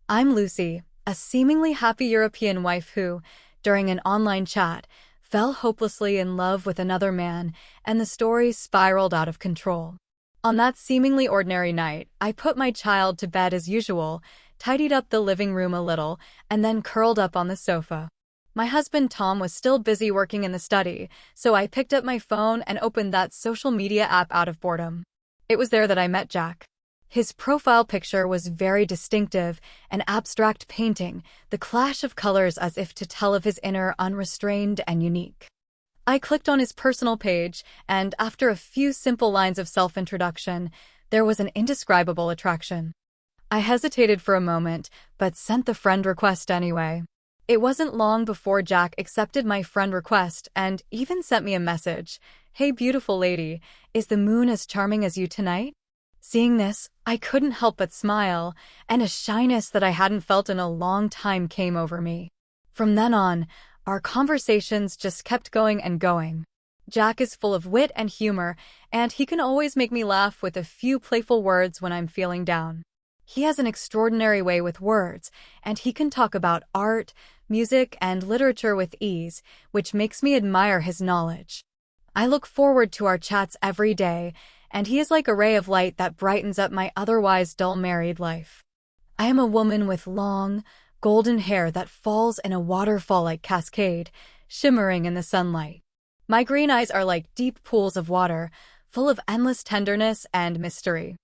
I'm Lucy, a seemingly happy European wife who, during an online chat, fell hopelessly in love with another man, and the story spiraled out of control. On that seemingly ordinary night, I put my child to bed as usual, tidied up the living room a little, and then curled up on the sofa. My husband Tom was still busy working in the study, so I picked up my phone and opened that social media app out of boredom. It was there that I met Jack. His profile picture was very distinctive, an abstract painting, the clash of colors as if to tell of his inner unrestrained and unique. I clicked on his personal page, and after a few simple lines of self-introduction, there was an indescribable attraction. I hesitated for a moment, but sent the friend request anyway. It wasn't long before Jack accepted my friend request and even sent me a message. "Hey beautiful lady, is the moon as charming as you tonight?" Seeing this, I couldn't help but smile, and a shyness that I hadn't felt in a long time came over me. From then on, our conversations just kept going and going. Jack is full of wit and humor, and he can always make me laugh with a few playful words when I'm feeling down. He has an extraordinary way with words, and he can talk about art, music, and literature with ease, which makes me admire his knowledge. I look forward to our chats every day, and he is like a ray of light that brightens up my otherwise dull married life. I am a woman with long, golden hair that falls in a waterfall-like cascade, shimmering in the sunlight. My green eyes are like deep pools of water, full of endless tenderness and mystery.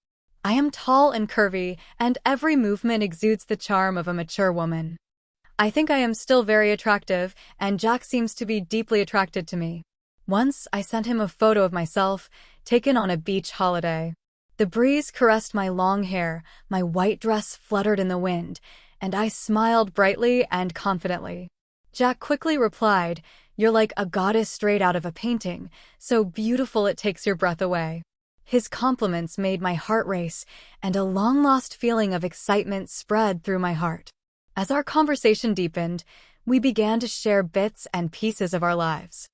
I am tall and curvy, and every movement exudes the charm of a mature woman. I think I am still very attractive, and Jack seems to be deeply attracted to me. Once, I sent him a photo of myself, taken on a beach holiday. The breeze caressed my long hair, my white dress fluttered in the wind, and I smiled brightly and confidently. Jack quickly replied, "You're like a goddess straight out of a painting, so beautiful it takes your breath away." His compliments made my heart race, and a long-lost feeling of excitement spread through my heart. As our conversation deepened, we began to share bits and pieces of our lives.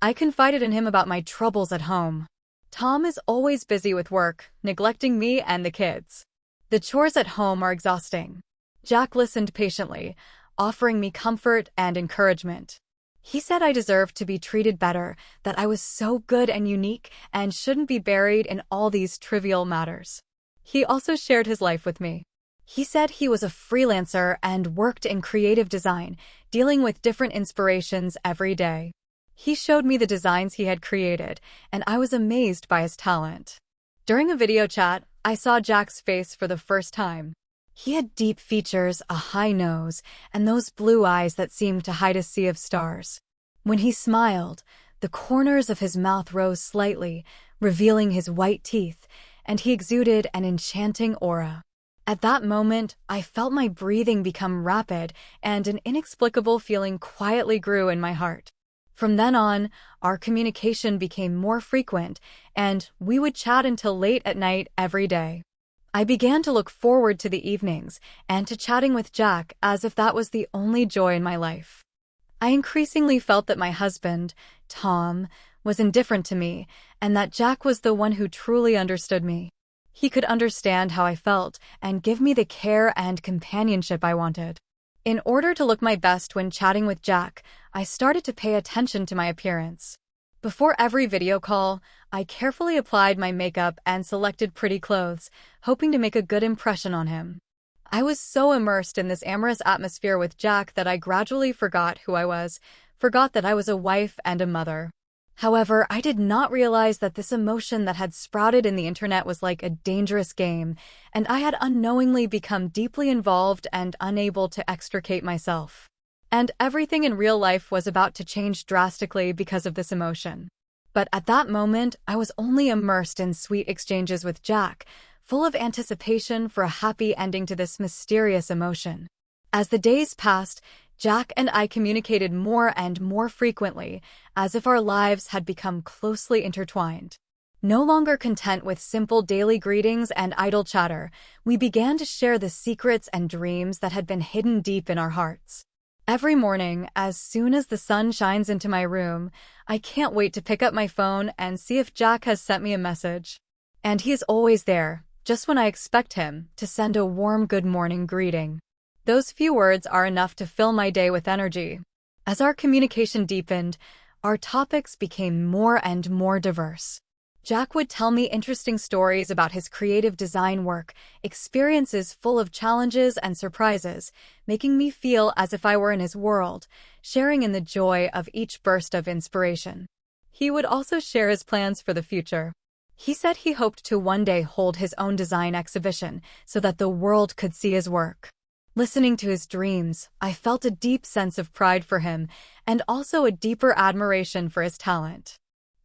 I confided in him about my troubles at home. Tom is always busy with work, neglecting me and the kids. The chores at home are exhausting. Jack listened patiently, offering me comfort and encouragement. He said I deserved to be treated better, that I was so good and unique and shouldn't be buried in all these trivial matters. He also shared his life with me. He said he was a freelancer and worked in creative design, dealing with different inspirations every day. He showed me the designs he had created, and I was amazed by his talent. During a video chat, I saw Jack's face for the first time. He had deep features, a high nose, and those blue eyes that seemed to hide a sea of stars. When he smiled, the corners of his mouth rose slightly, revealing his white teeth, and he exuded an enchanting aura. At that moment, I felt my breathing become rapid, and an inexplicable feeling quietly grew in my heart. From then on, our communication became more frequent, and we would chat until late at night every day. I began to look forward to the evenings and to chatting with Jack as if that was the only joy in my life. I increasingly felt that my husband, Tom, was indifferent to me, and that Jack was the one who truly understood me. He could understand how I felt and give me the care and companionship I wanted. In order to look my best when chatting with Jack, I started to pay attention to my appearance. Before every video call, I carefully applied my makeup and selected pretty clothes, hoping to make a good impression on him. I was so immersed in this amorous atmosphere with Jack that I gradually forgot who I was, forgot that I was a wife and a mother. However, I did not realize that this emotion that had sprouted in the internet was like a dangerous game, and I had unknowingly become deeply involved and unable to extricate myself. And everything in real life was about to change drastically because of this emotion. But at that moment, I was only immersed in sweet exchanges with Jack, full of anticipation for a happy ending to this mysterious emotion. As the days passed, Jack and I communicated more and more frequently, as if our lives had become closely intertwined. No longer content with simple daily greetings and idle chatter, we began to share the secrets and dreams that had been hidden deep in our hearts. Every morning, as soon as the sun shines into my room, I can't wait to pick up my phone and see if Jack has sent me a message. And he is always there, just when I expect him, to send a warm good morning greeting. Those few words are enough to fill my day with energy. As our communication deepened, our topics became more and more diverse. Jack would tell me interesting stories about his creative design work, experiences full of challenges and surprises, making me feel as if I were in his world, sharing in the joy of each burst of inspiration. He would also share his plans for the future. He said he hoped to one day hold his own design exhibition so that the world could see his work. Listening to his dreams, I felt a deep sense of pride for him and also a deeper admiration for his talent.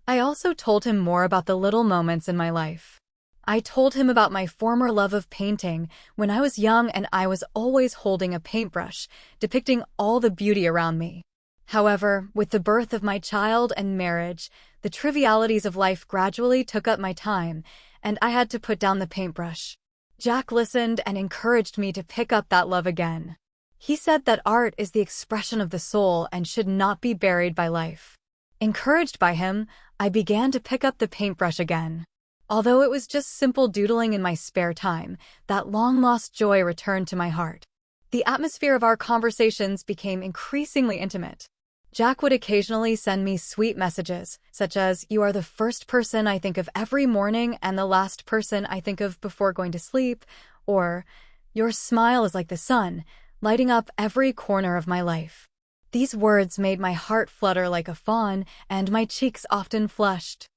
I also told him more about the little moments in my life. I told him about my former love of painting when I was young and I was always holding a paintbrush, depicting all the beauty around me. However, with the birth of my child and marriage, the trivialities of life gradually took up my time, and I had to put down the paintbrush. Jack listened and encouraged me to pick up that love again. He said that art is the expression of the soul and should not be buried by life. Encouraged by him, I began to pick up the paintbrush again. Although it was just simple doodling in my spare time, that long-lost joy returned to my heart. The atmosphere of our conversations became increasingly intimate. Jack would occasionally send me sweet messages, such as, "You are the first person I think of every morning and the last person I think of before going to sleep," or, "Your smile is like the sun, lighting up every corner of my life." These words made my heart flutter like a fawn, and my cheeks often flushed.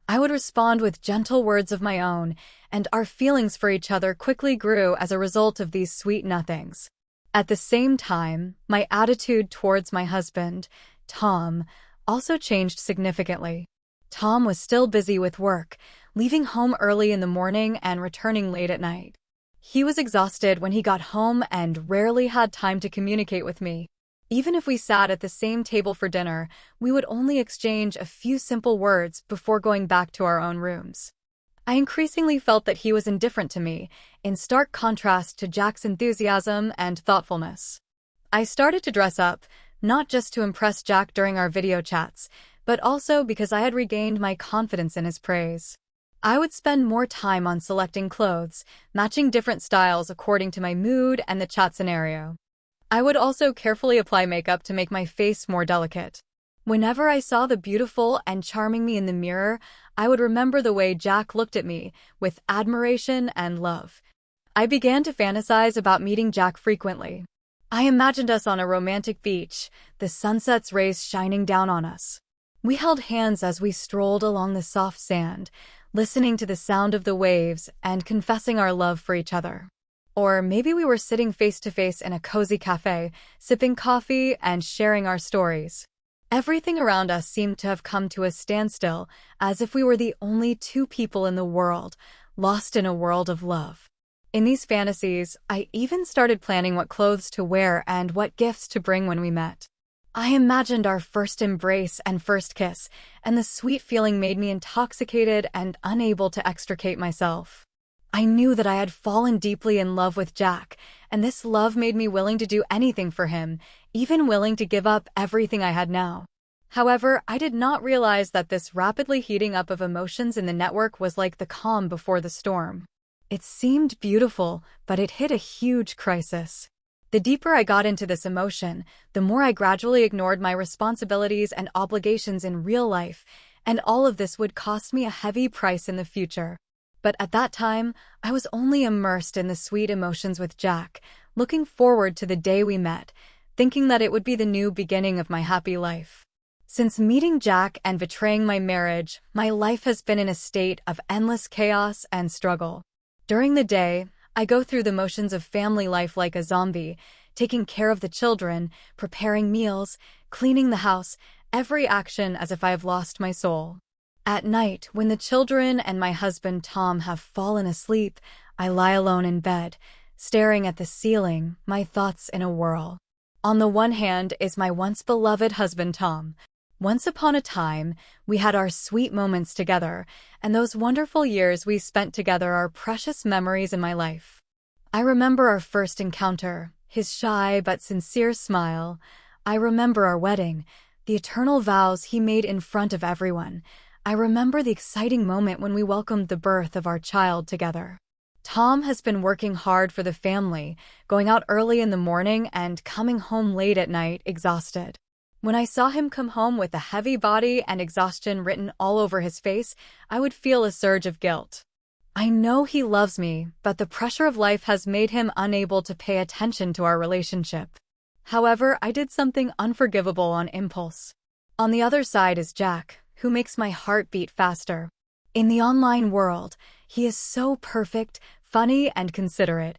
I would respond with gentle words of my own, and our feelings for each other quickly grew as a result of these sweet nothings. At the same time, my attitude towards my husband, Tom, also changed significantly. Tom was still busy with work, leaving home early in the morning and returning late at night. He was exhausted when he got home and rarely had time to communicate with me. Even if we sat at the same table for dinner, we would only exchange a few simple words before going back to our own rooms. I increasingly felt that he was indifferent to me, in stark contrast to Jack's enthusiasm and thoughtfulness. I started to dress up, not just to impress Jack during our video chats, but also because I had regained my confidence in his praise. I would spend more time on selecting clothes, matching different styles according to my mood and the chat scenario. I would also carefully apply makeup to make my face more delicate. Whenever I saw the beautiful and charming me in the mirror, I would remember the way Jack looked at me, with admiration and love. I began to fantasize about meeting Jack frequently. I imagined us on a romantic beach, the sunset's rays shining down on us. We held hands as we strolled along the soft sand, listening to the sound of the waves and confessing our love for each other. Or maybe we were sitting face to face in a cozy cafe, sipping coffee and sharing our stories. Everything around us seemed to have come to a standstill, as if we were the only two people in the world, lost in a world of love. In these fantasies, I even started planning what clothes to wear and what gifts to bring when we met. I imagined our first embrace and first kiss, and the sweet feeling made me intoxicated and unable to extricate myself. I knew that I had fallen deeply in love with Jack, and this love made me willing to do anything for him, even willing to give up everything I had now. However, I did not realize that this rapidly heating up of emotions in the network was like the calm before the storm. It seemed beautiful, but it hit a huge crisis. The deeper I got into this emotion, the more I gradually ignored my responsibilities and obligations in real life, and all of this would cost me a heavy price in the future. But at that time, I was only immersed in the sweet emotions with Jack, looking forward to the day we met, thinking that it would be the new beginning of my happy life. Since meeting Jack and betraying my marriage, my life has been in a state of endless chaos and struggle. During the day, I go through the motions of family life like a zombie, taking care of the children, preparing meals, cleaning the house, every action as if I have lost my soul. At night, when the children and my husband Tom have fallen asleep, I lie alone in bed, staring at the ceiling, my thoughts in a whirl. On the one hand is my once beloved husband Tom. Once upon a time, we had our sweet moments together, and those wonderful years we spent together are precious memories in my life. I remember our first encounter, his shy but sincere smile. I remember our wedding, the eternal vows he made in front of everyone. I remember the exciting moment when we welcomed the birth of our child together. Tom has been working hard for the family, going out early in the morning and coming home late at night, exhausted. When I saw him come home with a heavy body and exhaustion written all over his face, I would feel a surge of guilt. I know he loves me, but the pressure of life has made him unable to pay attention to our relationship. However, I did something unforgivable on impulse. On the other side is Jack, who makes my heart beat faster. In the online world, he is so perfect, funny, and considerate,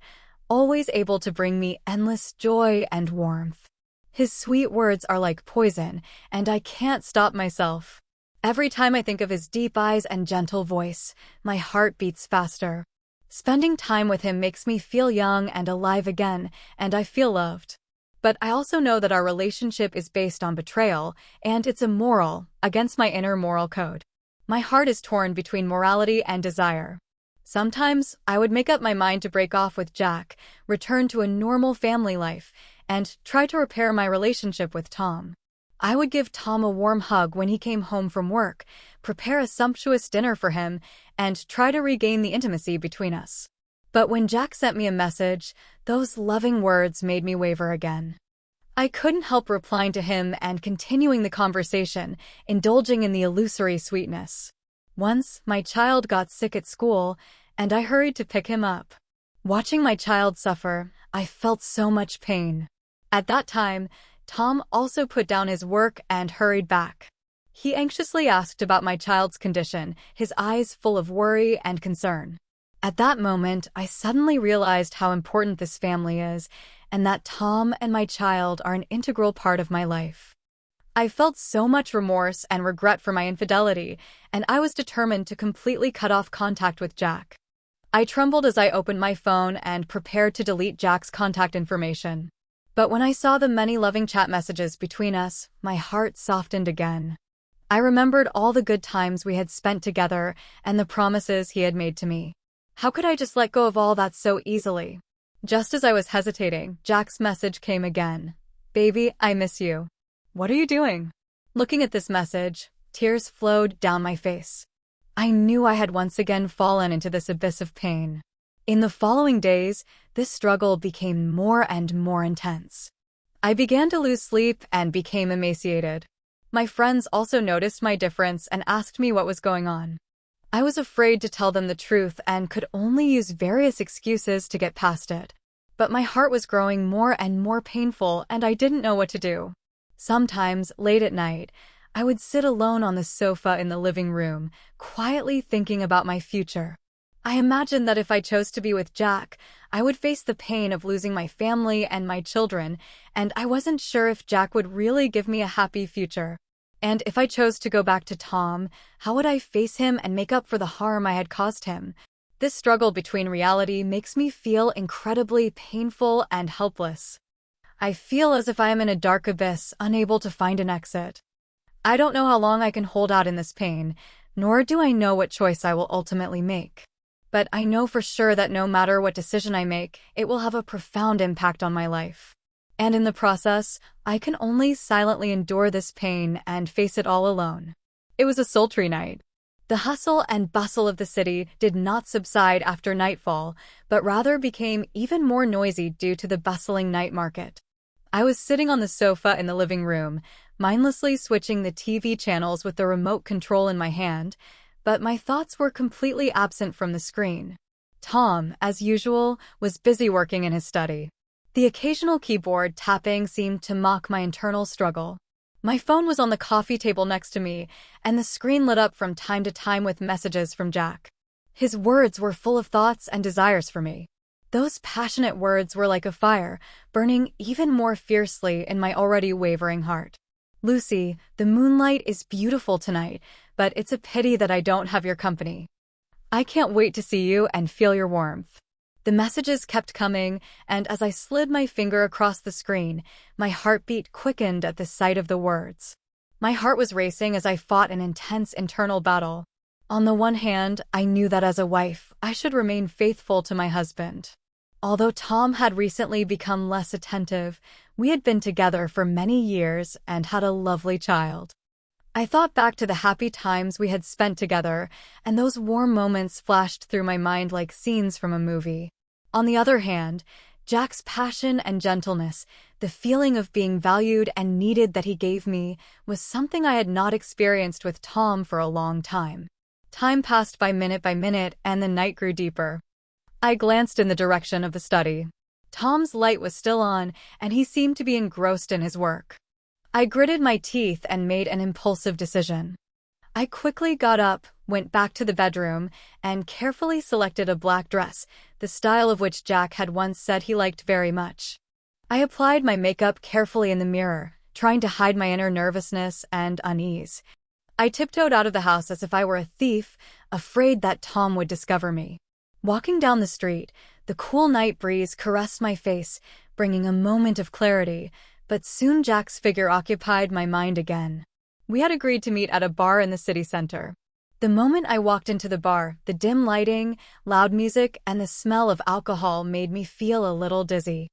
always able to bring me endless joy and warmth. His sweet words are like poison, and I can't stop myself. Every time I think of his deep eyes and gentle voice, my heart beats faster. Spending time with him makes me feel young and alive again, and I feel loved. But I also know that our relationship is based on betrayal, and it's immoral, against my inner moral code. My heart is torn between morality and desire. Sometimes, I would make up my mind to break off with Jack, return to a normal family life, and try to repair my relationship with Tom. I would give Tom a warm hug when he came home from work, prepare a sumptuous dinner for him, and try to regain the intimacy between us. But when Jack sent me a message, those loving words made me waver again. I couldn't help replying to him and continuing the conversation, indulging in the illusory sweetness. Once, my child got sick at school, and I hurried to pick him up. Watching my child suffer, I felt so much pain. At that time, Tom also put down his work and hurried back. He anxiously asked about my child's condition, his eyes full of worry and concern. At that moment, I suddenly realized how important this family is, and that Tom and my child are an integral part of my life. I felt so much remorse and regret for my infidelity, and I was determined to completely cut off contact with Jack. I trembled as I opened my phone and prepared to delete Jack's contact information. But when I saw the many loving chat messages between us, my heart softened again. I remembered all the good times we had spent together and the promises he had made to me. How could I just let go of all that so easily? Just as I was hesitating, Jack's message came again. "Baby, I miss you. What are you doing?" Looking at this message, tears flowed down my face. I knew I had once again fallen into this abyss of pain. In the following days, this struggle became more and more intense. I began to lose sleep and became emaciated. My friends also noticed my difference and asked me what was going on. I was afraid to tell them the truth and could only use various excuses to get past it. But my heart was growing more and more painful, and I didn't know what to do. Sometimes, late at night, I would sit alone on the sofa in the living room, quietly thinking about my future. I imagined that if I chose to be with Jack, I would face the pain of losing my family and my children, and I wasn't sure if Jack would really give me a happy future. And if I chose to go back to Tom, how would I face him and make up for the harm I had caused him? This struggle between reality makes me feel incredibly painful and helpless. I feel as if I am in a dark abyss, unable to find an exit. I don't know how long I can hold out in this pain, nor do I know what choice I will ultimately make. But I know for sure that no matter what decision I make, it will have a profound impact on my life. And in the process, I can only silently endure this pain and face it all alone. It was a sultry night. The hustle and bustle of the city did not subside after nightfall, but rather became even more noisy due to the bustling night market. I was sitting on the sofa in the living room, mindlessly switching the TV channels with the remote control in my hand, but my thoughts were completely absent from the screen. Tom, as usual, was busy working in his study. The occasional keyboard tapping seemed to mock my internal struggle. My phone was on the coffee table next to me, and the screen lit up from time to time with messages from Jack. His words were full of thoughts and desires for me. Those passionate words were like a fire, burning even more fiercely in my already wavering heart. "Lucy, the moonlight is beautiful tonight, but it's a pity that I don't have your company. I can't wait to see you and feel your warmth." The messages kept coming, and as I slid my finger across the screen, my heartbeat quickened at the sight of the words. My heart was racing as I fought an intense internal battle. On the one hand, I knew that as a wife, I should remain faithful to my husband. Although Tom had recently become less attentive, we had been together for many years and had a lovely child. I thought back to the happy times we had spent together, and those warm moments flashed through my mind like scenes from a movie. On the other hand, Jack's passion and gentleness, the feeling of being valued and needed that he gave me, was something I had not experienced with Tom for a long time. Time passed by minute, and the night grew deeper. I glanced in the direction of the study. Tom's light was still on, and he seemed to be engrossed in his work. I gritted my teeth and made an impulsive decision. I quickly got up, went back to the bedroom, and carefully selected a black dress, the style of which Jack had once said he liked very much. I applied my makeup carefully in the mirror, trying to hide my inner nervousness and unease. I tiptoed out of the house as if I were a thief, afraid that Tom would discover me. Walking down the street, the cool night breeze caressed my face, bringing a moment of clarity, but soon Jack's figure occupied my mind again. We had agreed to meet at a bar in the city center. The moment I walked into the bar, the dim lighting, loud music, and the smell of alcohol made me feel a little dizzy.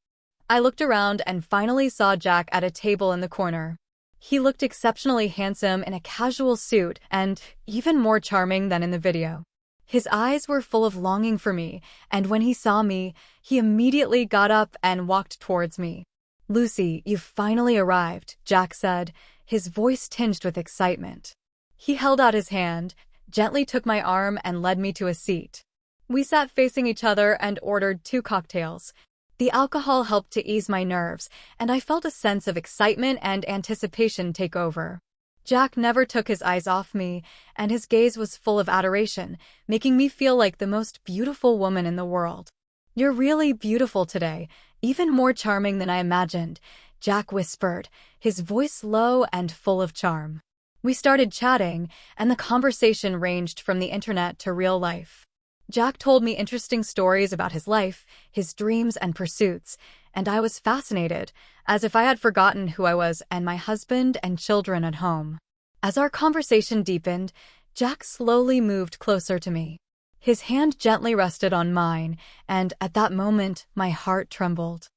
I looked around and finally saw Jack at a table in the corner. He looked exceptionally handsome in a casual suit and even more charming than in the video. His eyes were full of longing for me, and when he saw me, he immediately got up and walked towards me. "Lucy, you've finally arrived," Jack said, his voice tinged with excitement. He held out his hand, gently took my arm, and led me to a seat. We sat facing each other and ordered 2 cocktails. The alcohol helped to ease my nerves, and I felt a sense of excitement and anticipation take over. Jack never took his eyes off me, and his gaze was full of adoration, making me feel like the most beautiful woman in the world. "You're really beautiful today, even more charming than I imagined," Jack whispered, his voice low and full of charm. We started chatting, and the conversation ranged from the internet to real life. Jack told me interesting stories about his life, his dreams and pursuits, and I was fascinated, as if I had forgotten who I was and my husband and children at home. As our conversation deepened, Jack slowly moved closer to me. His hand gently rested on mine, and at that moment, my heart trembled.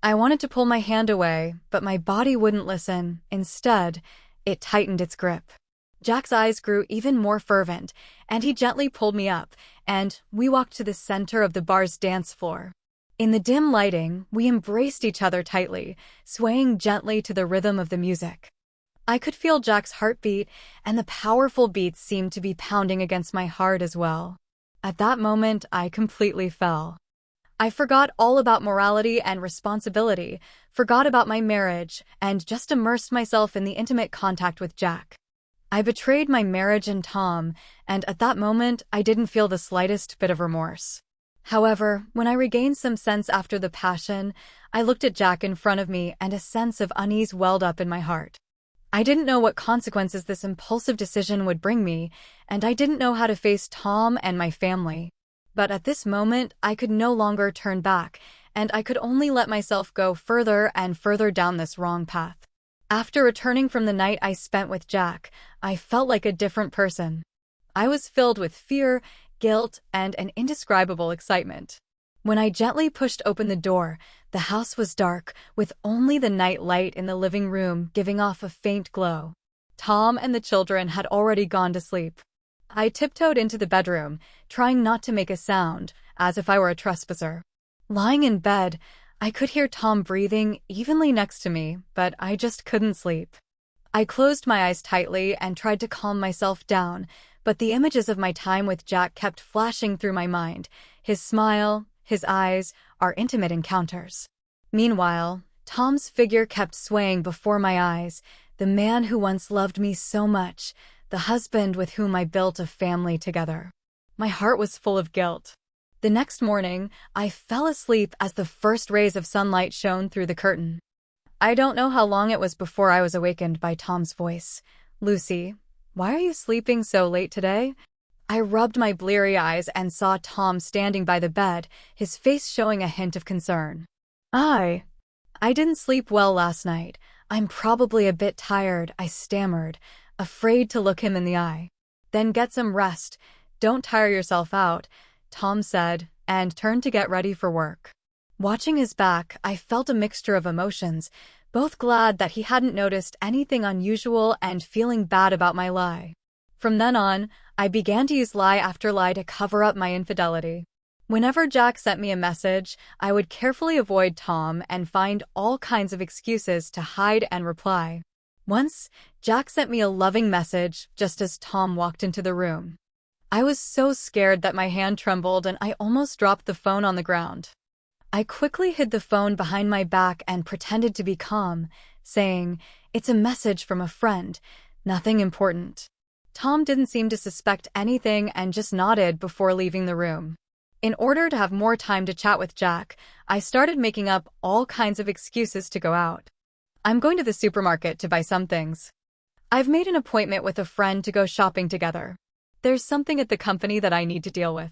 I wanted to pull my hand away, but my body wouldn't listen. Instead, it tightened its grip. Jack's eyes grew even more fervent, and he gently pulled me up, and we walked to the center of the bar's dance floor. In the dim lighting, we embraced each other tightly, swaying gently to the rhythm of the music. I could feel Jack's heartbeat, and the powerful beats seemed to be pounding against my heart as well. At that moment, I completely fell. I forgot all about morality and responsibility, forgot about my marriage, and just immersed myself in the intimate contact with Jack. I betrayed my marriage and Tom, and at that moment, I didn't feel the slightest bit of remorse. However, when I regained some sense after the passion, I looked at Jack in front of me and a sense of unease welled up in my heart. I didn't know what consequences this impulsive decision would bring me, and I didn't know how to face Tom and my family. But at this moment, I could no longer turn back, and I could only let myself go further and further down this wrong path. After returning from the night I spent with Jack, I felt like a different person. I was filled with fear, guilt, and an indescribable excitement. When I gently pushed open the door, the house was dark, with only the night light in the living room giving off a faint glow. Tom and the children had already gone to sleep. I tiptoed into the bedroom, trying not to make a sound, as if I were a trespasser. Lying in bed, I could hear Tom breathing evenly next to me, but I just couldn't sleep. I closed my eyes tightly and tried to calm myself down, but the images of my time with Jack kept flashing through my mind, his smile, his eyes, our intimate encounters. Meanwhile, Tom's figure kept swaying before my eyes, the man who once loved me so much, the husband with whom I built a family together. My heart was full of guilt. The next morning, I fell asleep as the first rays of sunlight shone through the curtain. I don't know how long it was before I was awakened by Tom's voice. "Lucy, why are you sleeping so late today?" I rubbed my bleary eyes and saw Tom standing by the bed, his face showing a hint of concern. I didn't sleep well last night. I'm probably a bit tired," I stammered, afraid to look him in the eye. "Then get some rest. Don't tire yourself out," Tom said, and turned to get ready for work. Watching his back, I felt a mixture of emotions, both glad that he hadn't noticed anything unusual and feeling bad about my lie. From then on, I began to use lie after lie to cover up my infidelity. Whenever Jack sent me a message, I would carefully avoid Tom and find all kinds of excuses to hide and reply. Once, Jack sent me a loving message just as Tom walked into the room. I was so scared that my hand trembled and I almost dropped the phone on the ground. I quickly hid the phone behind my back and pretended to be calm, saying, "It's a message from a friend, nothing important." Tom didn't seem to suspect anything and just nodded before leaving the room. In order to have more time to chat with Jack, I started making up all kinds of excuses to go out. I'm going to the supermarket to buy some things. I've made an appointment with a friend to go shopping together. There's something at the company that I need to deal with.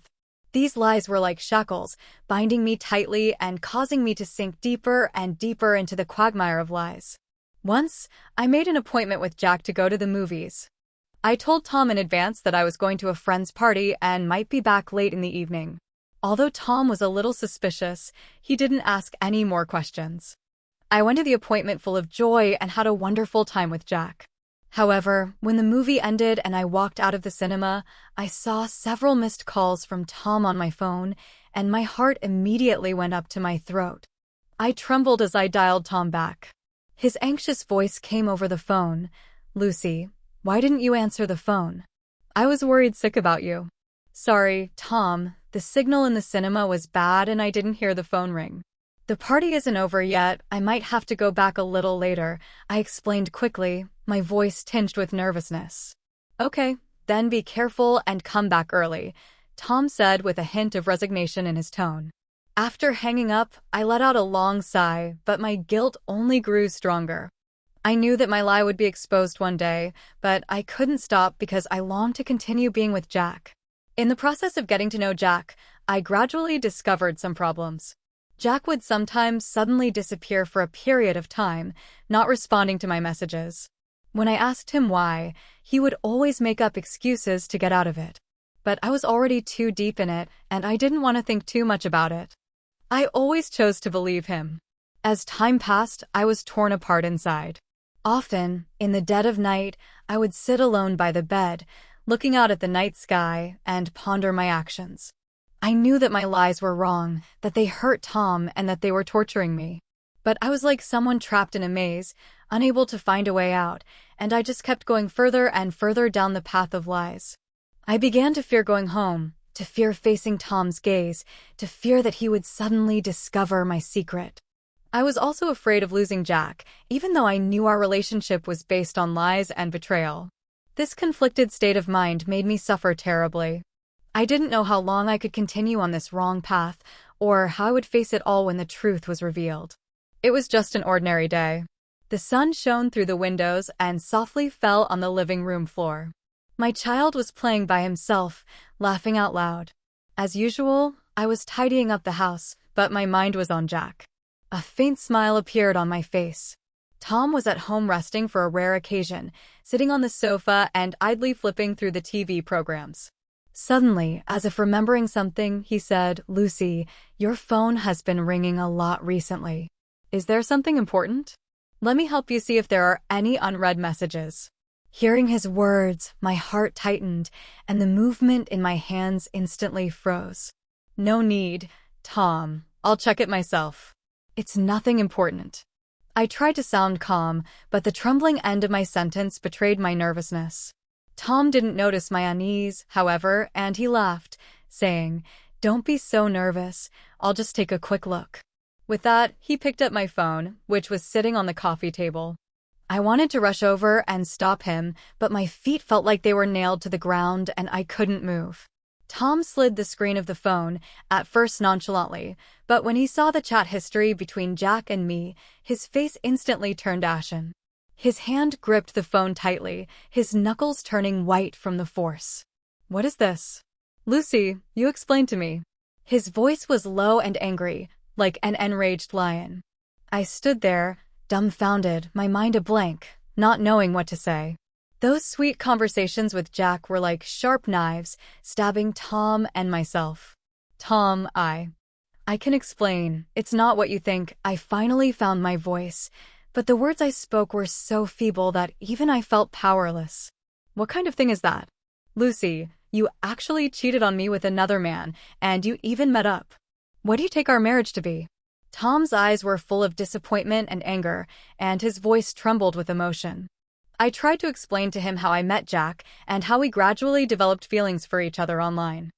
These lies were like shackles, binding me tightly and causing me to sink deeper and deeper into the quagmire of lies. Once, I made an appointment with Jack to go to the movies. I told Tom in advance that I was going to a friend's party and might be back late in the evening. Although Tom was a little suspicious, he didn't ask any more questions. I went to the appointment full of joy and had a wonderful time with Jack. However, when the movie ended and I walked out of the cinema, I saw several missed calls from Tom on my phone, and my heart immediately went up to my throat. I trembled as I dialed Tom back. His anxious voice came over the phone. "Lucy, why didn't you answer the phone? I was worried sick about you." "Sorry, Tom, the signal in the cinema was bad and I didn't hear the phone ring. The party isn't over yet, I might have to go back a little later," I explained quickly, my voice tinged with nervousness. "Okay, then be careful and come back early," Tom said with a hint of resignation in his tone. After hanging up, I let out a long sigh, but my guilt only grew stronger. I knew that my lie would be exposed one day, but I couldn't stop because I longed to continue being with Jack. In the process of getting to know Jack, I gradually discovered some problems. Jack would sometimes suddenly disappear for a period of time, not responding to my messages. When I asked him why, he would always make up excuses to get out of it. But I was already too deep in it, and I didn't want to think too much about it. I always chose to believe him. As time passed, I was torn apart inside. Often, in the dead of night, I would sit alone by the bed, looking out at the night sky, and ponder my actions. I knew that my lies were wrong, that they hurt Tom, and that they were torturing me. But I was like someone trapped in a maze, unable to find a way out, and I just kept going further and further down the path of lies. I began to fear going home, to fear facing Tom's gaze, to fear that he would suddenly discover my secret. I was also afraid of losing Jack, even though I knew our relationship was based on lies and betrayal. This conflicted state of mind made me suffer terribly. I didn't know how long I could continue on this wrong path, or how I would face it all when the truth was revealed. It was just an ordinary day. The sun shone through the windows and softly fell on the living room floor. My child was playing by himself, laughing out loud. As usual, I was tidying up the house, but my mind was on Jack. A faint smile appeared on my face. Tom was at home resting for a rare occasion, sitting on the sofa and idly flipping through the TV programs. Suddenly, as if remembering something, he said, "Lucy, your phone has been ringing a lot recently. Is there something important? Let me help you see if there are any unread messages." Hearing his words, my heart tightened, and the movement in my hands instantly froze. "No need, Tom. I'll check it myself. It's nothing important." I tried to sound calm, but the trembling end of my sentence betrayed my nervousness. Tom didn't notice my unease, however, and he laughed, saying, "Don't be so nervous. I'll just take a quick look." With that, he picked up my phone, which was sitting on the coffee table. I wanted to rush over and stop him, but my feet felt like they were nailed to the ground and I couldn't move. Tom slid the screen of the phone, at first nonchalantly, but when he saw the chat history between Jack and me, his face instantly turned ashen. His hand gripped the phone tightly, his knuckles turning white from the force. "What is this? Lucy, you explain to me." His voice was low and angry, like an enraged lion. I stood there, dumbfounded, my mind a blank, not knowing what to say. Those sweet conversations with Jack were like sharp knives, stabbing Tom and myself. "Tom, I can explain. It's not what you think. I finally found my voice, but the words I spoke were so feeble that even I felt powerless. What kind of thing is that? Lucy, you actually cheated on me with another man, and you even met up. What do you take our marriage to be? Tom's eyes were full of disappointment and anger, and his voice trembled with emotion. I tried to explain to him how I met Jack and how we gradually developed feelings for each other online.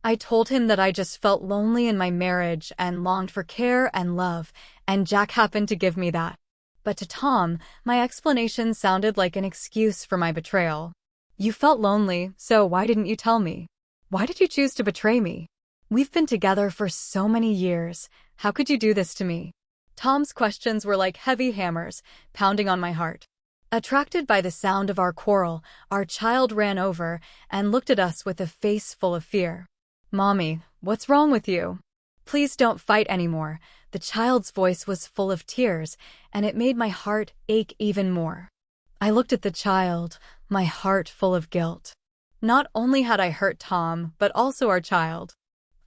I told him that I just felt lonely in my marriage and longed for care and love, and Jack happened to give me that. But to Tom, my explanation sounded like an excuse for my betrayal. You felt lonely, so why didn't you tell me? Why did you choose to betray me? We've been together for so many years. How could you do this to me? Tom's questions were like heavy hammers, pounding on my heart. Attracted by the sound of our quarrel, our child ran over and looked at us with a face full of fear. Mommy, what's wrong with you? Please don't fight anymore. The child's voice was full of tears, and it made my heart ache even more. I looked at the child, my heart full of guilt. Not only had I hurt Tom, but also our child.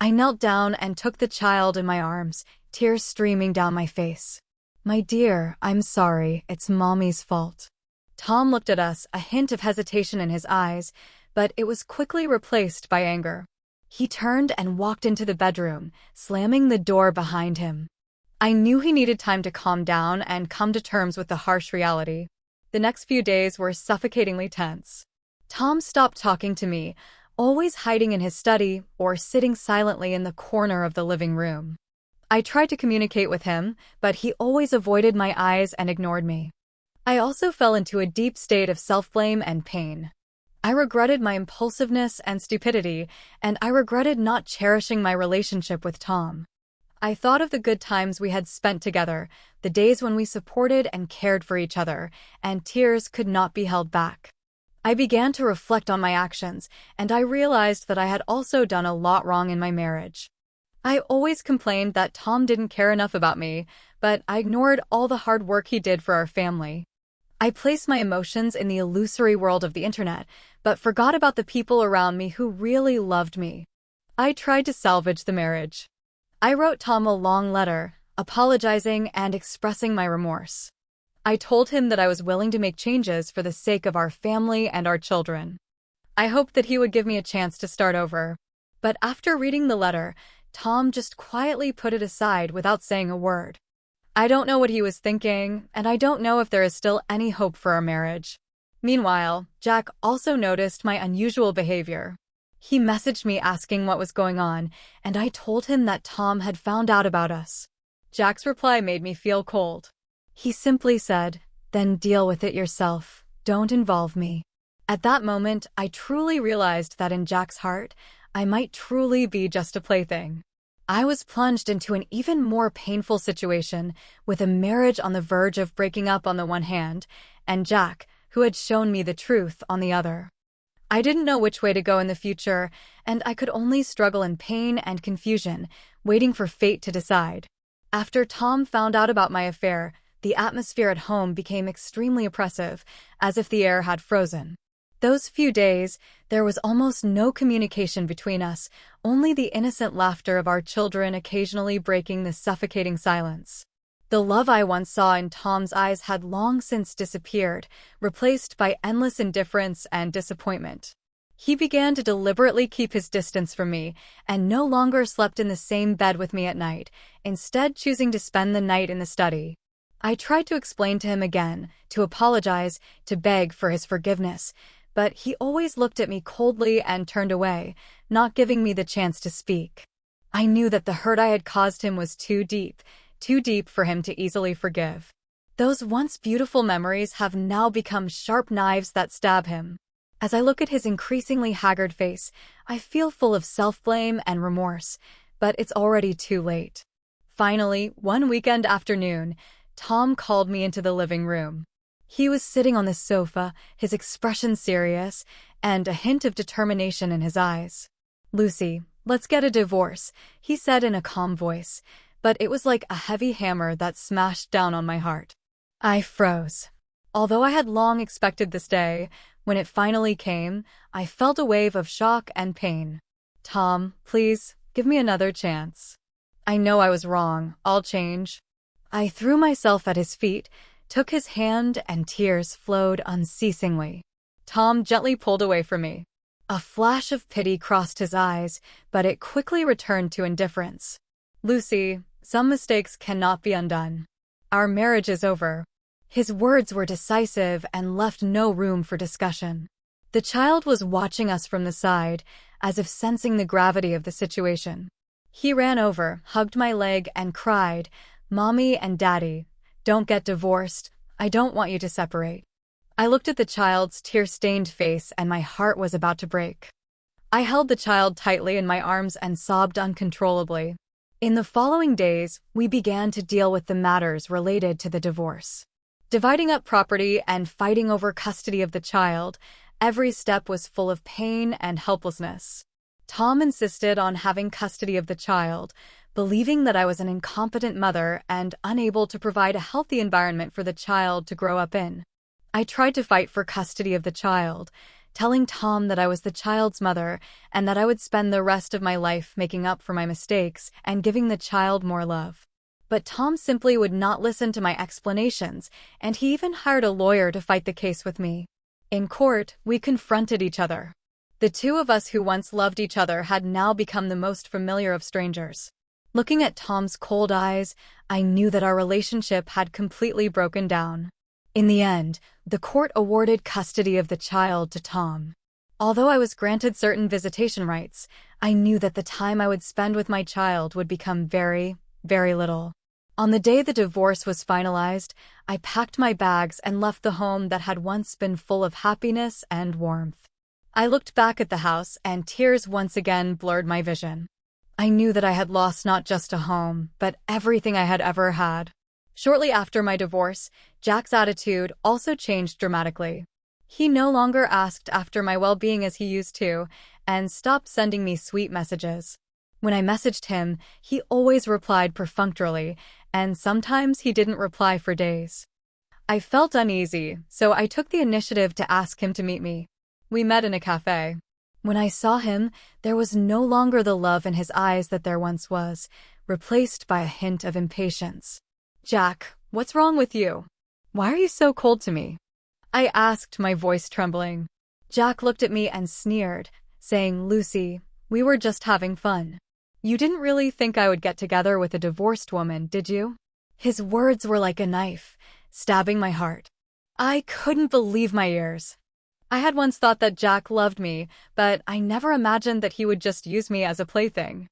I knelt down and took the child in my arms, tears streaming down my face. My dear, I'm sorry, it's Mommy's fault. Tom looked at us, a hint of hesitation in his eyes, but it was quickly replaced by anger. He turned and walked into the bedroom, slamming the door behind him. I knew he needed time to calm down and come to terms with the harsh reality. The next few days were suffocatingly tense. Tom stopped talking to me, always hiding in his study or sitting silently in the corner of the living room. I tried to communicate with him, but he always avoided my eyes and ignored me. I also fell into a deep state of self-blame and pain. I regretted my impulsiveness and stupidity, and I regretted not cherishing my relationship with Tom. I thought of the good times we had spent together, the days when we supported and cared for each other, and tears could not be held back. I began to reflect on my actions, and I realized that I had also done a lot wrong in my marriage. I always complained that Tom didn't care enough about me, but I ignored all the hard work he did for our family. I placed my emotions in the illusory world of the internet, but forgot about the people around me who really loved me. I tried to salvage the marriage. I wrote Tom a long letter, apologizing and expressing my remorse. I told him that I was willing to make changes for the sake of our family and our children. I hoped that he would give me a chance to start over. But after reading the letter, Tom just quietly put it aside without saying a word. I don't know what he was thinking, and I don't know if there is still any hope for our marriage. Meanwhile, Jack also noticed my unusual behavior. He messaged me asking what was going on, and I told him that Tom had found out about us. Jack's reply made me feel cold. He simply said, "Then deal with it yourself. Don't involve me." At that moment, I truly realized that in Jack's heart, I might truly be just a plaything. I was plunged into an even more painful situation, with a marriage on the verge of breaking up on the one hand, and Jack, who had shown me the truth, on the other. I didn't know which way to go in the future, and I could only struggle in pain and confusion, waiting for fate to decide. After Tom found out about my affair, the atmosphere at home became extremely oppressive, as if the air had frozen. Those few days, there was almost no communication between us, only the innocent laughter of our children occasionally breaking the suffocating silence. The love I once saw in Tom's eyes had long since disappeared, replaced by endless indifference and disappointment. He began to deliberately keep his distance from me, and no longer slept in the same bed with me at night, instead choosing to spend the night in the study. I tried to explain to him again, to apologize, to beg for his forgiveness, but he always looked at me coldly and turned away, not giving me the chance to speak. I knew that the hurt I had caused him was too deep for him to easily forgive. Those once beautiful memories have now become sharp knives that stab him. As I look at his increasingly haggard face, I feel full of self-blame and remorse, but it's already too late. Finally, one weekend afternoon, Tom called me into the living room. He was sitting on the sofa, his expression serious, and a hint of determination in his eyes. "Lucy, let's get a divorce," he said in a calm voice, but it was like a heavy hammer that smashed down on my heart. I froze. Although I had long expected this day, when it finally came, I felt a wave of shock and pain. "Tom, please, give me another chance." I know I was wrong. I'll change. I threw myself at his feet, took his hand, and tears flowed unceasingly. Tom gently pulled away from me. A flash of pity crossed his eyes, but it quickly returned to indifference. Lucy, some mistakes cannot be undone. Our marriage is over. His words were decisive and left no room for discussion. The child was watching us from the side, as if sensing the gravity of the situation. He ran over, hugged my leg, and cried, "Mommy and Daddy, don't get divorced. I don't want you to separate." I looked at the child's tear-stained face and my heart was about to break. I held the child tightly in my arms and sobbed uncontrollably. In the following days, we began to deal with the matters related to the divorce. Dividing up property and fighting over custody of the child, every step was full of pain and helplessness. Tom insisted on having custody of the child, believing that I was an incompetent mother and unable to provide a healthy environment for the child to grow up in. I tried to fight for custody of the child, telling Tom that I was the child's mother and that I would spend the rest of my life making up for my mistakes and giving the child more love. But Tom simply would not listen to my explanations, and he even hired a lawyer to fight the case with me. In court, we confronted each other. The two of us who once loved each other had now become the most familiar of strangers. Looking at Tom's cold eyes, I knew that our relationship had completely broken down. In the end, the court awarded custody of the child to Tom. Although I was granted certain visitation rights, I knew that the time I would spend with my child would become very, very little. On the day the divorce was finalized, I packed my bags and left the home that had once been full of happiness and warmth. I looked back at the house and tears once again blurred my vision. I knew that I had lost not just a home, but everything I had ever had. Shortly after my divorce, Jack's attitude also changed dramatically. He no longer asked after my well-being as he used to, and stopped sending me sweet messages. When I messaged him, he always replied perfunctorily, and sometimes he didn't reply for days. I felt uneasy, so I took the initiative to ask him to meet me. We met in a cafe. When I saw him, there was no longer the love in his eyes that there once was, replaced by a hint of impatience. "Jack, what's wrong with you? Why are you so cold to me?" I asked, my voice trembling. Jack looked at me and sneered, saying, "Lucy, we were just having fun. You didn't really think I would get together with a divorced woman, did you?" His words were like a knife, stabbing my heart. I couldn't believe my ears. I had once thought that Jack loved me, but I never imagined that he would just use me as a plaything.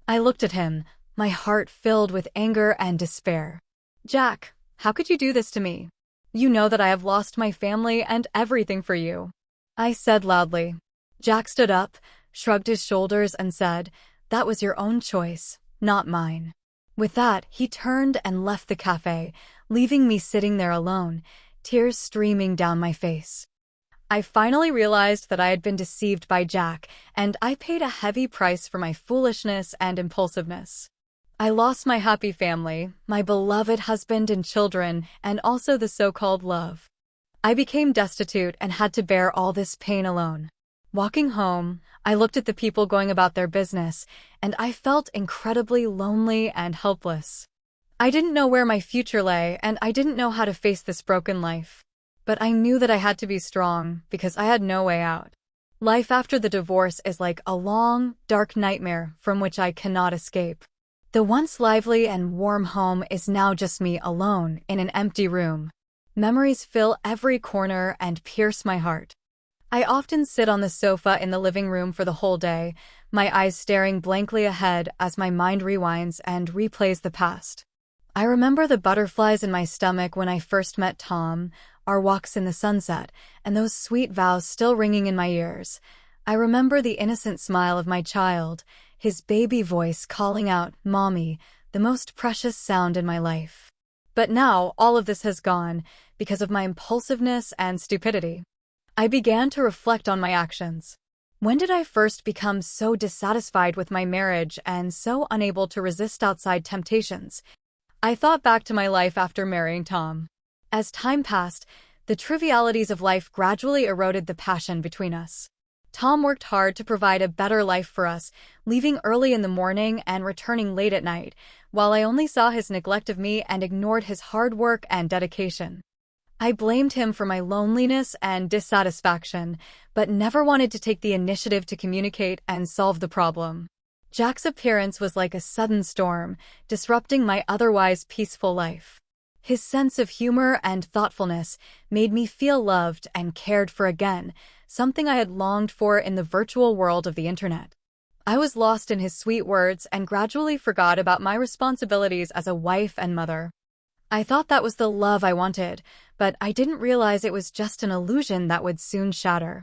I looked at him, my heart filled with anger and despair. "Jack, how could you do this to me? You know that I have lost my family and everything for you," I said loudly. Jack stood up, shrugged his shoulders, and said, "That was your own choice, not mine." With that, he turned and left the cafe, leaving me sitting there alone, tears streaming down my face. I finally realized that I had been deceived by Jack, and I paid a heavy price for my foolishness and impulsiveness. I lost my happy family, my beloved husband and children, and also the so-called love. I became destitute and had to bear all this pain alone. Walking home, I looked at the people going about their business, and I felt incredibly lonely and helpless. I didn't know where my future lay, and I didn't know how to face this broken life. But I knew that I had to be strong, because I had no way out. Life after the divorce is like a long, dark nightmare from which I cannot escape. The once lively and warm home is now just me alone in an empty room. Memories fill every corner and pierce my heart. I often sit on the sofa in the living room for the whole day, my eyes staring blankly ahead as my mind rewinds and replays the past. I remember the butterflies in my stomach when I first met Tom, our walks in the sunset, and those sweet vows still ringing in my ears. I remember the innocent smile of my child, his baby voice calling out, "Mommy," the most precious sound in my life. But now, all of this has gone, because of my impulsiveness and stupidity. I began to reflect on my actions. When did I first become so dissatisfied with my marriage and so unable to resist outside temptations? I thought back to my life after marrying Tom. As time passed, the trivialities of life gradually eroded the passion between us. Tom worked hard to provide a better life for us, leaving early in the morning and returning late at night, while I only saw his neglect of me and ignored his hard work and dedication. I blamed him for my loneliness and dissatisfaction, but never wanted to take the initiative to communicate and solve the problem. Jack's appearance was like a sudden storm, disrupting my otherwise peaceful life. His sense of humor and thoughtfulness made me feel loved and cared for again, something I had longed for in the virtual world of the internet. I was lost in his sweet words and gradually forgot about my responsibilities as a wife and mother. I thought that was the love I wanted, but I didn't realize it was just an illusion that would soon shatter.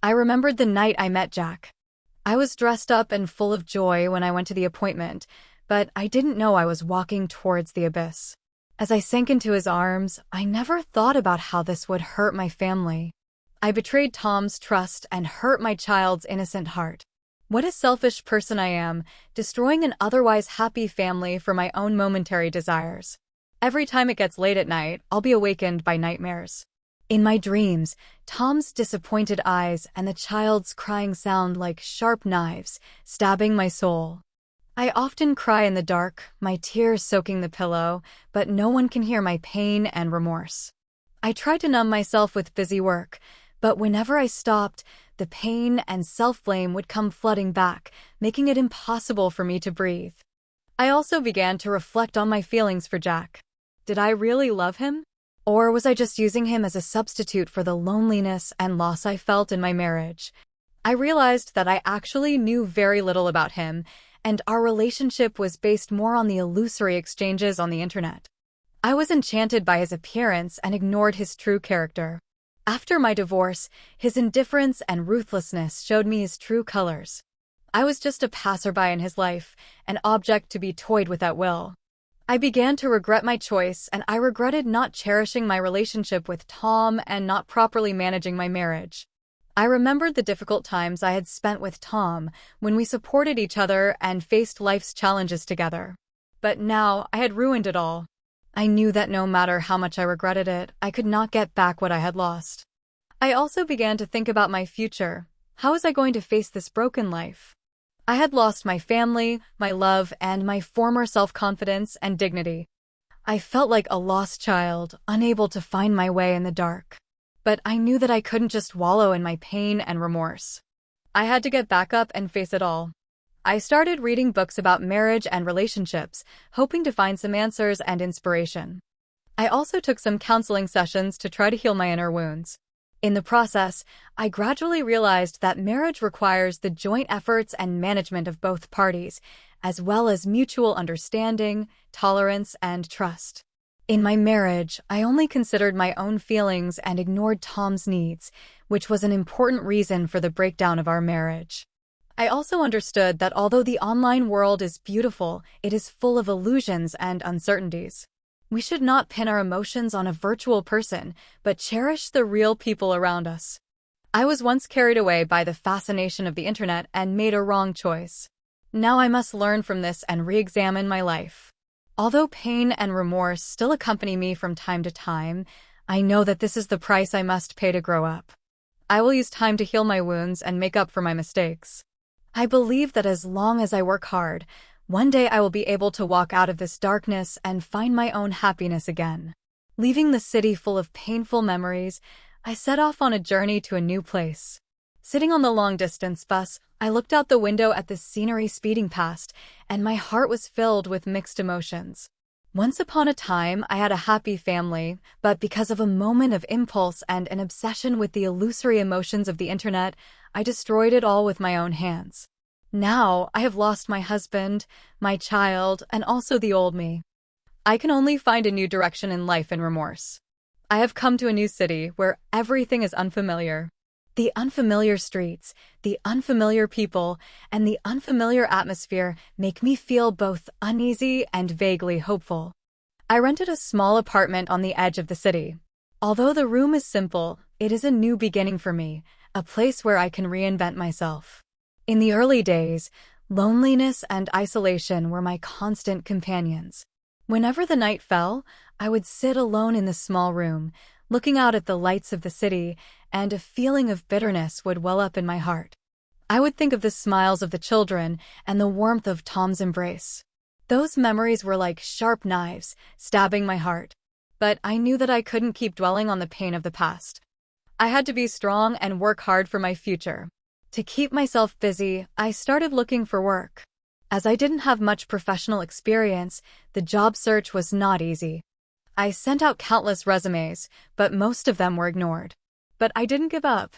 I remembered the night I met Jack. I was dressed up and full of joy when I went to the appointment, but I didn't know I was walking towards the abyss. As I sank into his arms, I never thought about how this would hurt my family. I betrayed Tom's trust and hurt my child's innocent heart. What a selfish person I am, destroying an otherwise happy family for my own momentary desires. Every time it gets late at night, I'll be awakened by nightmares. In my dreams, Tom's disappointed eyes and the child's crying sound like sharp knives, stabbing my soul. I often cry in the dark, my tears soaking the pillow, but no one can hear my pain and remorse. I tried to numb myself with busy work, but whenever I stopped, the pain and self-blame would come flooding back, making it impossible for me to breathe. I also began to reflect on my feelings for Jack. Did I really love him? Or was I just using him as a substitute for the loneliness and loss I felt in my marriage? I realized that I actually knew very little about him, and our relationship was based more on the illusory exchanges on the internet. I was enchanted by his appearance and ignored his true character. After my divorce, his indifference and ruthlessness showed me his true colors. I was just a passerby in his life, an object to be toyed with at will. I began to regret my choice, and I regretted not cherishing my relationship with Tom and not properly managing my marriage. I remembered the difficult times I had spent with Tom when we supported each other and faced life's challenges together. But now I had ruined it all. I knew that no matter how much I regretted it, I could not get back what I had lost. I also began to think about my future. How was I going to face this broken life? I had lost my family, my love, and my former self-confidence and dignity. I felt like a lost child, unable to find my way in the dark. But I knew that I couldn't just wallow in my pain and remorse. I had to get back up and face it all. I started reading books about marriage and relationships, hoping to find some answers and inspiration. I also took some counseling sessions to try to heal my inner wounds. In the process, I gradually realized that marriage requires the joint efforts and management of both parties, as well as mutual understanding, tolerance, and trust. In my marriage, I only considered my own feelings and ignored Tom's needs, which was an important reason for the breakdown of our marriage. I also understood that although the online world is beautiful, it is full of illusions and uncertainties. We should not pin our emotions on a virtual person, but cherish the real people around us. I was once carried away by the fascination of the internet and made a wrong choice. Now I must learn from this and re-examine my life. Although pain and remorse still accompany me from time to time, I know that this is the price I must pay to grow up. I will use time to heal my wounds and make up for my mistakes. I believe that as long as I work hard, one day I will be able to walk out of this darkness and find my own happiness again. Leaving the city full of painful memories, I set off on a journey to a new place. Sitting on the long-distance bus, I looked out the window at the scenery speeding past, and my heart was filled with mixed emotions. Once upon a time, I had a happy family, but because of a moment of impulse and an obsession with the illusory emotions of the internet, I destroyed it all with my own hands. Now, I have lost my husband, my child, and also the old me. I can only find a new direction in life in remorse. I have come to a new city where everything is unfamiliar. The unfamiliar streets, the unfamiliar people, and the unfamiliar atmosphere make me feel both uneasy and vaguely hopeful. I rented a small apartment on the edge of the city. Although the room is simple, it is a new beginning for me, a place where I can reinvent myself. In the early days, loneliness and isolation were my constant companions. Whenever the night fell, I would sit alone in the small room, looking out at the lights of the city and a feeling of bitterness would well up in my heart. I would think of the smiles of the children and the warmth of Tom's embrace. Those memories were like sharp knives, stabbing my heart. But I knew that I couldn't keep dwelling on the pain of the past. I had to be strong and work hard for my future. To keep myself busy, I started looking for work. As I didn't have much professional experience, the job search was not easy. I sent out countless resumes, but most of them were ignored. But I didn't give up.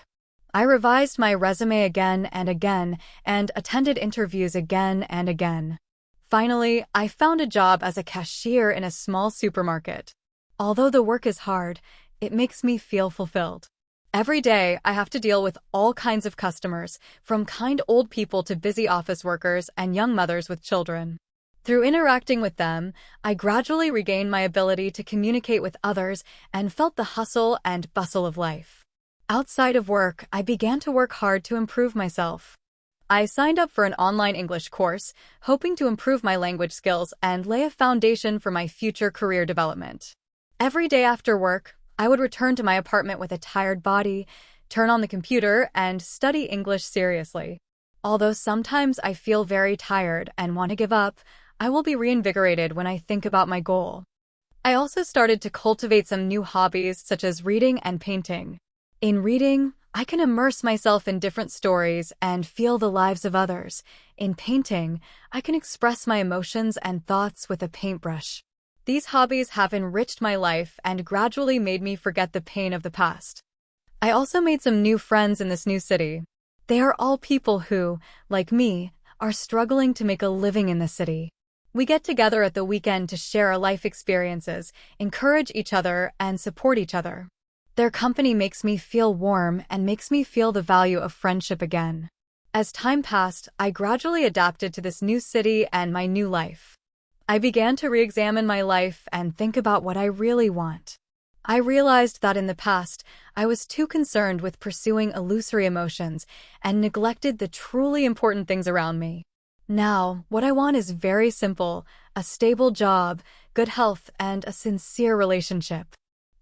I revised my resume again and again, and attended interviews again and again. Finally, I found a job as a cashier in a small supermarket. Although the work is hard, it makes me feel fulfilled. Every day, I have to deal with all kinds of customers, from kind old people to busy office workers and young mothers with children. Through interacting with them, I gradually regained my ability to communicate with others and felt the hustle and bustle of life. Outside of work, I began to work hard to improve myself. I signed up for an online English course, hoping to improve my language skills and lay a foundation for my future career development. Every day after work, I would return to my apartment with a tired body, turn on the computer, and study English seriously. Although sometimes I feel very tired and want to give up, I will be reinvigorated when I think about my goal. I also started to cultivate some new hobbies such as reading and painting. In reading, I can immerse myself in different stories and feel the lives of others. In painting, I can express my emotions and thoughts with a paintbrush. These hobbies have enriched my life and gradually made me forget the pain of the past. I also made some new friends in this new city. They are all people who, like me, are struggling to make a living in the city. We get together at the weekend to share our life experiences, encourage each other, and support each other. Their company makes me feel warm and makes me feel the value of friendship again. As time passed, I gradually adapted to this new city and my new life. I began to re-examine my life and think about what I really want. I realized that in the past, I was too concerned with pursuing illusory emotions and neglected the truly important things around me. Now, what I want is very simple: a stable job, good health, and a sincere relationship.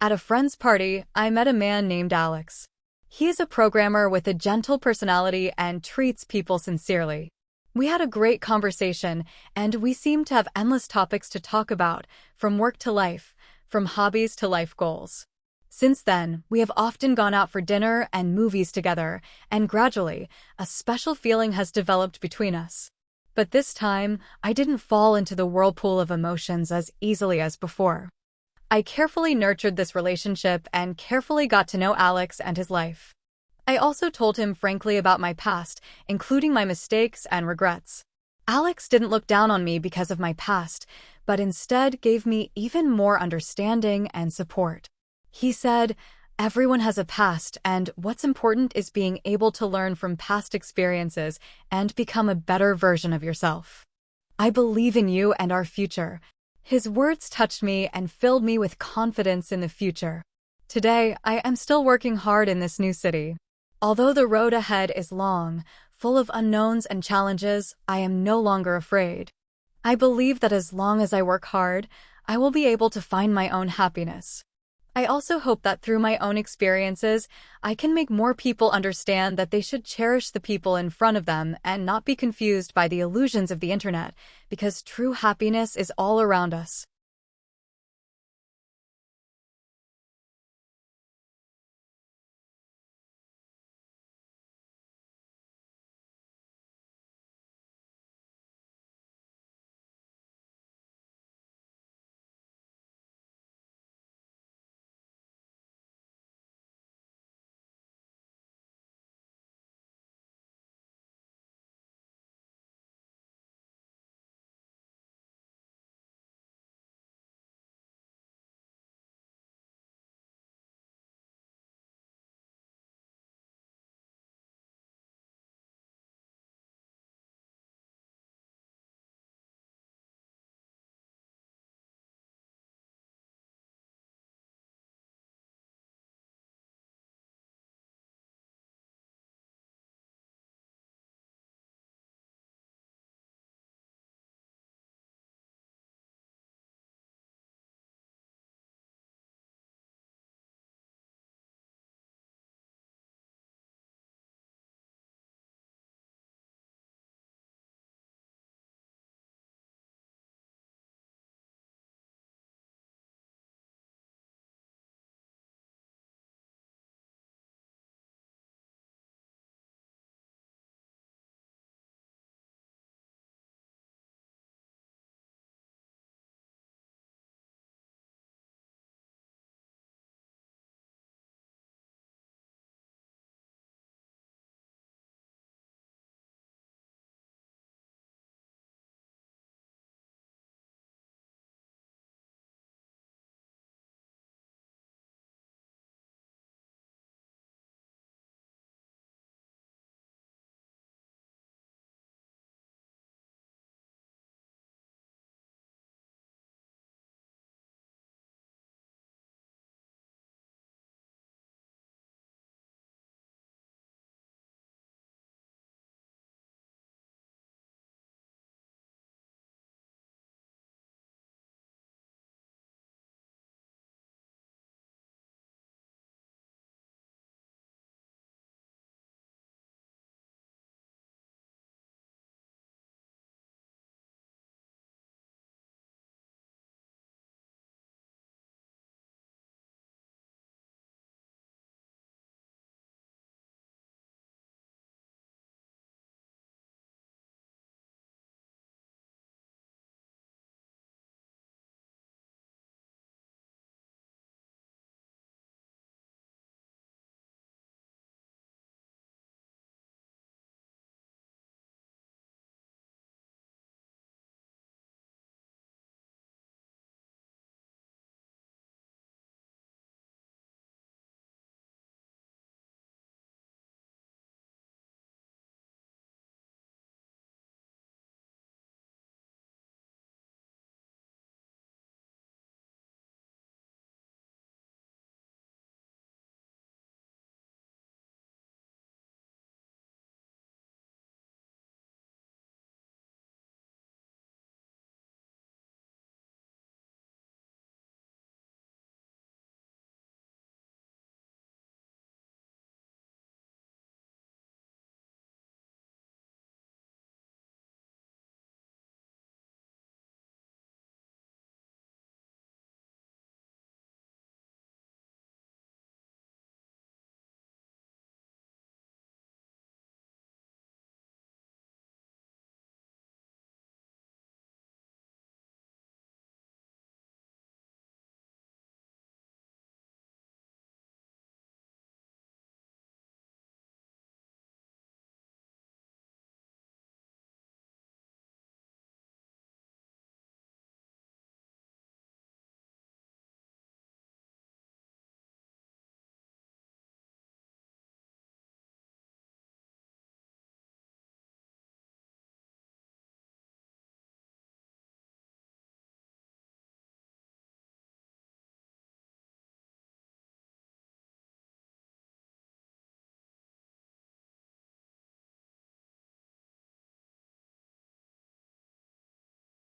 At a friend's party, I met a man named Alex. He is a programmer with a gentle personality and treats people sincerely. We had a great conversation, and we seemed to have endless topics to talk about, from work to life, from hobbies to life goals. Since then, we have often gone out for dinner and movies together, and gradually, a special feeling has developed between us. But this time, I didn't fall into the whirlpool of emotions as easily as before. I carefully nurtured this relationship and carefully got to know Alex and his life. I also told him frankly about my past, including my mistakes and regrets. Alex didn't look down on me because of my past, but instead gave me even more understanding and support. He said, "Everyone has a past, and what's important is being able to learn from past experiences and become a better version of yourself. I believe in you and our future." His words touched me and filled me with confidence in the future. Today, I am still working hard in this new city. Although the road ahead is long, full of unknowns and challenges, I am no longer afraid. I believe that as long as I work hard, I will be able to find my own happiness. I also hope that through my own experiences, I can make more people understand that they should cherish the people in front of them and not be confused by the illusions of the internet, because true happiness is all around us.